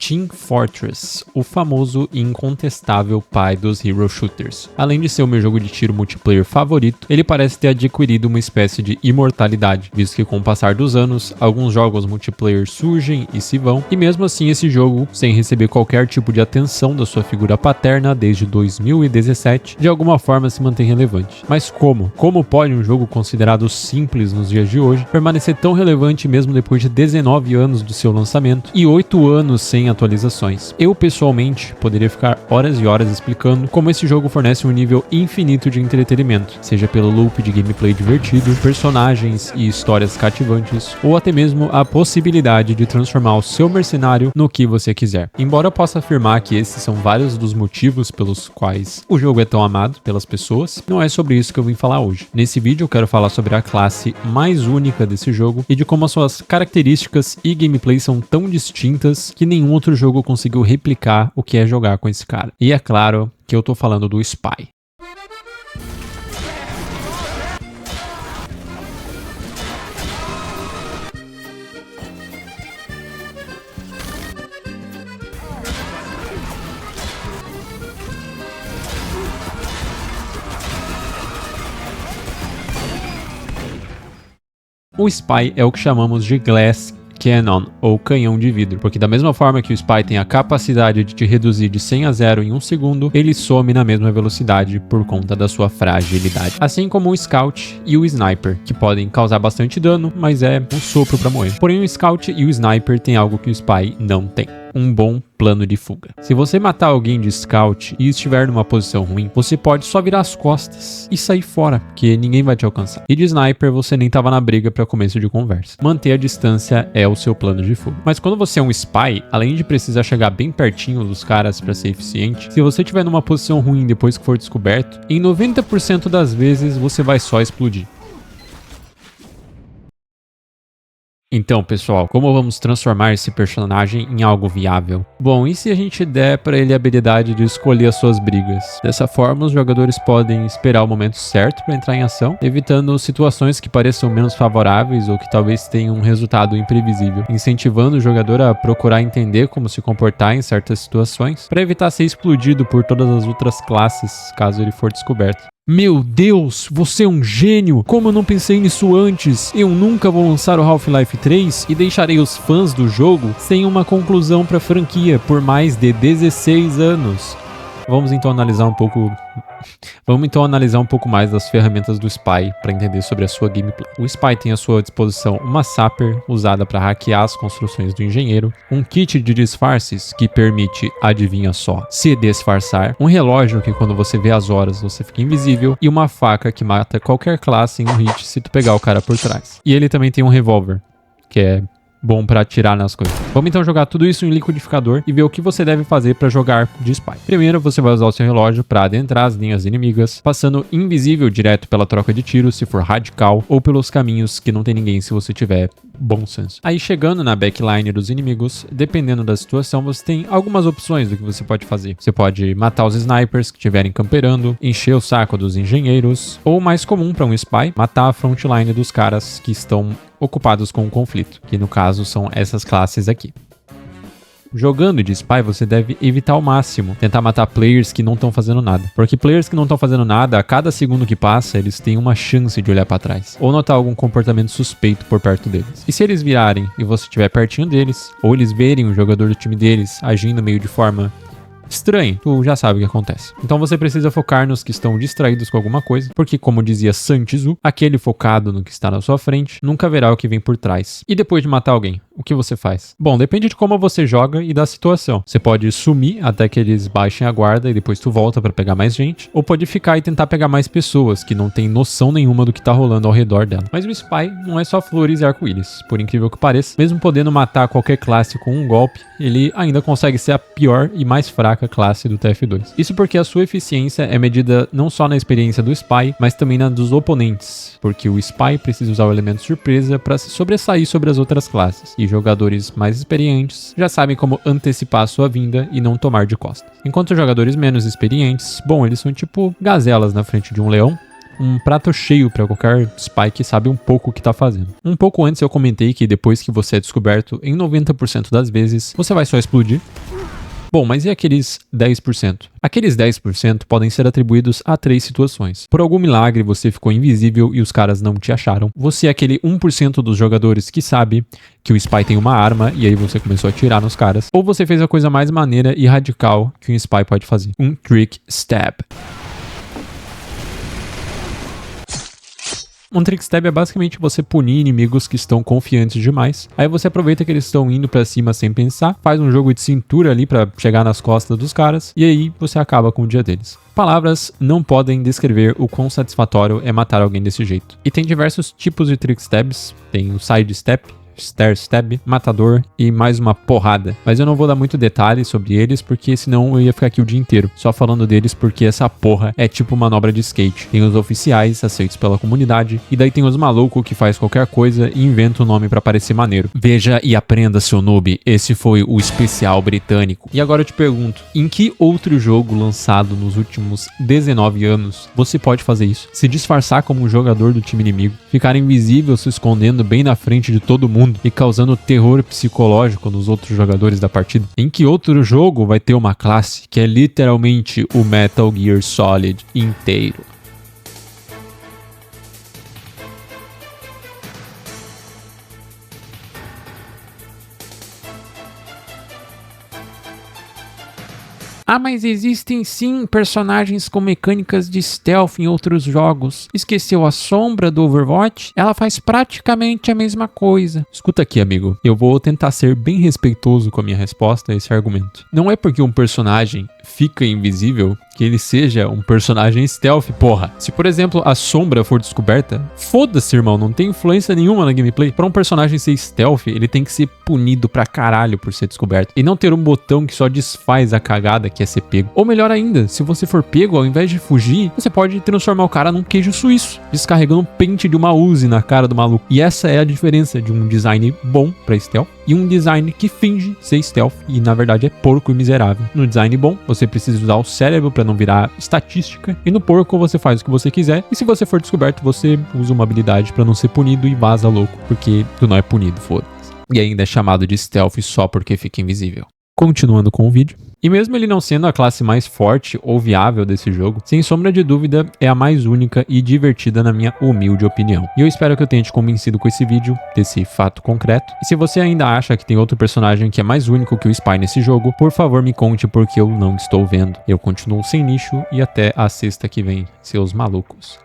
Team Fortress, o famoso e incontestável pai dos Hero Shooters. Além de ser o meu jogo de tiro multiplayer favorito, ele parece ter adquirido uma espécie de imortalidade, visto que com o passar dos anos, alguns jogos multiplayer surgem e se vão, e mesmo assim esse jogo, sem receber qualquer tipo de atenção da sua figura paterna desde 2017, de alguma forma se mantém relevante. Mas como? Como pode um jogo considerado simples nos dias de hoje permanecer tão relevante mesmo depois de 19 anos do seu lançamento e 8 anos sem atualizações? Eu pessoalmente poderia ficar horas e horas explicando como esse jogo fornece um nível infinito de entretenimento, seja pelo loop de gameplay divertido, personagens e histórias cativantes, ou até mesmo a possibilidade de transformar o seu mercenário no que você quiser. Embora eu possa afirmar que esses são vários dos motivos pelos quais o jogo é tão amado pelas pessoas, não é sobre isso que eu vim falar hoje. Nesse vídeo eu quero falar sobre a classe mais única desse jogo e de como as suas características e gameplay são tão distintas que nenhum outro jogo conseguiu replicar o que é jogar com esse cara. E é claro que eu tô falando do Spy. O Spy é o que chamamos de Glass Cannon, ou canhão de vidro, porque da mesma forma que o Spy tem a capacidade de te reduzir de 100 a 0 em 1 segundo, ele some na mesma velocidade por conta da sua fragilidade. Assim como o Scout e o Sniper, que podem causar bastante dano, mas é um sopro pra morrer. Porém o Scout e o Sniper têm algo que o Spy não tem: um bom plano de fuga. Se você matar alguém de Scout e estiver numa posição ruim, você pode só virar as costas e sair fora, porque ninguém vai te alcançar. E de Sniper você nem tava na briga para começo de conversa. Manter a distância é o seu plano de fuga. Mas quando você é um Spy, além de precisar chegar bem pertinho dos caras para ser eficiente, se você estiver numa posição ruim depois que for descoberto, em 90% das vezes você vai só explodir. Então, pessoal, como vamos transformar esse personagem em algo viável? Bom, e se a gente der para ele a habilidade de escolher as suas brigas? Dessa forma, os jogadores podem esperar o momento certo para entrar em ação, evitando situações que pareçam menos favoráveis ou que talvez tenham um resultado imprevisível, incentivando o jogador a procurar entender como se comportar em certas situações, para evitar ser explodido por todas as outras classes, caso ele for descoberto. Meu Deus, você é um gênio! Como eu não pensei nisso antes? Eu nunca vou lançar o Half-Life 3 e deixarei os fãs do jogo sem uma conclusão para a franquia por mais de 16 anos. Vamos então analisar um pouco mais das ferramentas do Spy para entender sobre a sua gameplay. O Spy tem à sua disposição uma Sapper, usada para hackear as construções do engenheiro, um kit de disfarces que permite, adivinha só, se disfarçar, um relógio que quando você vê as horas você fica invisível, e uma faca que mata qualquer classe em um hit se tu pegar o cara por trás. E ele também tem um revólver, que é bom para atirar nas coisas. Vamos então jogar tudo isso em liquidificador e ver o que você deve fazer para jogar de Spy. Primeiro, você vai usar o seu relógio para adentrar as linhas inimigas, passando invisível direto pela troca de tiros se for radical, ou pelos caminhos que não tem ninguém se você tiver bom senso. Aí chegando na backline dos inimigos, dependendo da situação, você tem algumas opções do que você pode fazer. Você pode matar os snipers que estiverem camperando, encher o saco dos engenheiros, ou mais comum para um Spy, matar a frontline dos caras que estão ocupados com o conflito, que no caso são essas classes aqui. Jogando de Spy, você deve evitar ao máximo tentar matar players que não estão fazendo nada. Porque players que não estão fazendo nada, a cada segundo que passa, eles têm uma chance de olhar para trás, ou notar algum comportamento suspeito por perto deles. E se eles virarem e você estiver pertinho deles, ou eles verem um jogador do time deles agindo meio de forma estranho, tu já sabe o que acontece. Então você precisa focar nos que estão distraídos com alguma coisa, porque como dizia Sun Tzu, aquele focado no que está na sua frente nunca verá o que vem por trás. E depois de matar alguém, o que você faz? Bom, depende de como você joga e da situação. Você pode sumir até que eles baixem a guarda e depois tu volta pra pegar mais gente, ou pode ficar e tentar pegar mais pessoas que não tem noção nenhuma do que tá rolando ao redor dela. Mas o Spy não é só flores e arco-íris, por incrível que pareça. Mesmo podendo matar qualquer classe com um golpe, ele ainda consegue ser a pior e mais fraca classe do TF2. Isso porque a sua eficiência é medida não só na experiência do Spy, mas também na dos oponentes, porque o Spy precisa usar o elemento surpresa para se sobressair sobre as outras classes, e jogadores mais experientes já sabem como antecipar a sua vinda e não tomar de costas. Enquanto jogadores menos experientes, bom, eles são tipo gazelas na frente de um leão, um prato cheio para qualquer Spy que sabe um pouco o que tá fazendo. Um pouco antes eu comentei que depois que você é descoberto, em 90% das vezes, você vai só explodir, Bom, mas e aqueles 10%? Aqueles 10% podem ser atribuídos a 3 situações. Por algum milagre você ficou invisível e os caras não te acharam. Você é aquele 1% dos jogadores que sabe que o Spy tem uma arma e aí você começou a atirar nos caras. Ou você fez a coisa mais maneira e radical que um Spy pode fazer. Um Trick Stab. Um Trick Stab é basicamente você punir inimigos que estão confiantes demais. Aí você aproveita que eles estão indo pra cima sem pensar, faz um jogo de cintura ali pra chegar nas costas dos caras, e aí você acaba com o dia deles. Palavras não podem descrever o quão satisfatório é matar alguém desse jeito. E tem diversos tipos de Trick Stabs, tem o Side Step, Stair Stab, Matador e mais uma porrada. Mas eu não vou dar muito detalhe sobre eles, porque senão eu ia ficar aqui o dia inteiro só falando deles, porque essa porra é tipo manobra de skate. Tem os oficiais aceitos pela comunidade, e daí tem os malucos que faz qualquer coisa e inventa o nome pra parecer maneiro. Veja e aprenda, seu noob, esse foi o especial britânico. E agora eu te pergunto, em que outro jogo lançado nos últimos 19 anos você pode fazer isso? Se disfarçar como um jogador do time inimigo, ficar invisível se escondendo bem na frente de todo mundo e causando terror psicológico nos outros jogadores da partida? Em que outro jogo vai ter uma classe que é literalmente o Metal Gear Solid inteiro? Ah, mas existem sim personagens com mecânicas de stealth em outros jogos. Esqueceu a Sombra do Overwatch? Ela faz praticamente a mesma coisa. Escuta aqui, amigo. Eu vou tentar ser bem respeitoso com a minha resposta a esse argumento. Não é porque um personagem fica invisível que ele seja um personagem stealth, porra. Se, por exemplo, a Sombra for descoberta, foda-se, irmão, não tem influência nenhuma na gameplay. Pra um personagem ser stealth, ele tem que ser punido pra caralho por ser descoberto. E não ter um botão que só desfaz a cagada que é ser pego. Ou melhor ainda, se você for pego, ao invés de fugir, você pode transformar o cara num queijo suíço, descarregando um pente de uma Uzi na cara do maluco. E essa é a diferença de um design bom pra stealth e um design que finge ser stealth e na verdade é porco e miserável. No design bom, você precisa usar o cérebro pra não virar estatística, e no porco você faz o que você quiser, e se você for descoberto, você usa uma habilidade pra não ser punido e vaza louco, porque tu não é punido, foda-se. E ainda é chamado de stealth só porque fica invisível. Continuando com o vídeo. E mesmo ele não sendo a classe mais forte ou viável desse jogo, sem sombra de dúvida é a mais única e divertida na minha humilde opinião. E eu espero que eu tenha te convencido com esse vídeo, desse fato concreto. E se você ainda acha que tem outro personagem que é mais único que o Spy nesse jogo, por favor me conte, porque eu não estou vendo. Eu continuo sem nicho e até a sexta que vem, seus malucos.